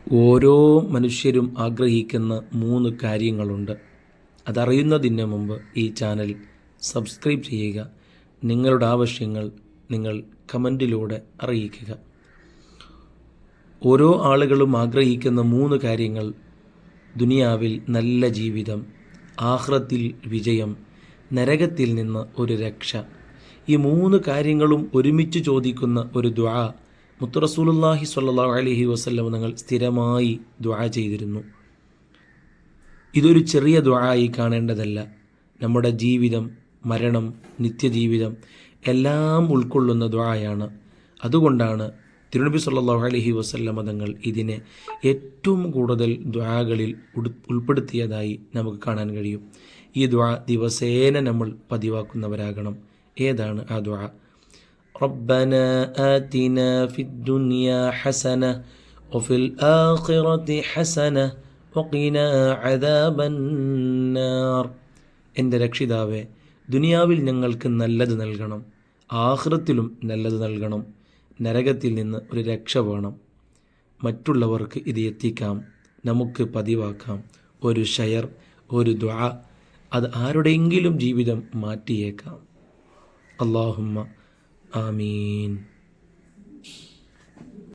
ഓരോ മനുഷ്യരും ആഗ്രഹിക്കുന്ന 3 കാര്യങ്ങളുണ്ട്. അതറിയുന്നതിന് മുമ്പ് ഈ ചാനൽ സബ്സ്ക്രൈബ് ചെയ്യുക. നിങ്ങളുടെ ആവശ്യങ്ങൾ നിങ്ങൾ കമൻറ്റിലൂടെ അറിയിക്കുക. ഓരോ ആളുകളും ആഗ്രഹിക്കുന്ന 3 കാര്യങ്ങൾ: ദുനിയാവിൽ നല്ല ജീവിതം, ആഖിറത്തിൽ വിജയം, നരകത്തിൽ നിന്ന് ഒരു രക്ഷ. ഈ 3 കാര്യങ്ങളും ഒരുമിച്ച് ചോദിക്കുന്ന ഒരു ദുആ മുത്ത് റസൂലുള്ളാഹി സ്വല്ലല്ലാഹു അലൈഹി വസല്ലം തങ്ങൾ സ്ഥിരമായി ദുആ ചെയ്തിരുന്നു. ഇതൊരു ചെറിയ ദുആയി കാണേണ്ടതല്ല. നമ്മുടെ ജീവിതം, മരണം, നിത്യജീവിതം എല്ലാം ഉൾക്കൊള്ളുന്ന ദുആയാണ്. അതുകൊണ്ടാണ് തിരുനബി സ്വല്ലല്ലാഹു അലൈഹി വസല്ലം തങ്ങൾ ഇതിനെ ഏറ്റവും കൂടുതൽ ദുആകളിൽ ഉൾപ്പെടുത്തിയതായി നമുക്ക് കാണാൻ കഴിയും. ഈ ദുആ ദിവസേന നമ്മൾ പതിവാക്കുന്നവരാകണം. ഏതാണ് ആ ദുആ? റബ്ബനാ ആതിനാ ഫിദ്ദുനിയാ ഹസന വഫിൽ ആഖിറതി ഹസന വഖിനാ അദാബന്നാർ. എൻ്റെ രക്ഷിതാവേ, ദുനിയാവിൽ ഞങ്ങൾക്ക് നല്ലത് നൽകണം, ആഖിറത്തിലും നല്ലത് നൽകണം, നരകത്തിൽ നിന്ന് ഒരു രക്ഷ വേണം. മറ്റുള്ളവർക്ക് ഇത് എത്തിക്കാം, നമുക്ക് പതിവാക്കാം. ഒരു ഷെയർ, ഒരു ദുആ, അത് ആരുടെയെങ്കിലും ജീവിതം മാറ്റിയേക്കാം. അല്ലാഹുമ്മ ആമീൻ.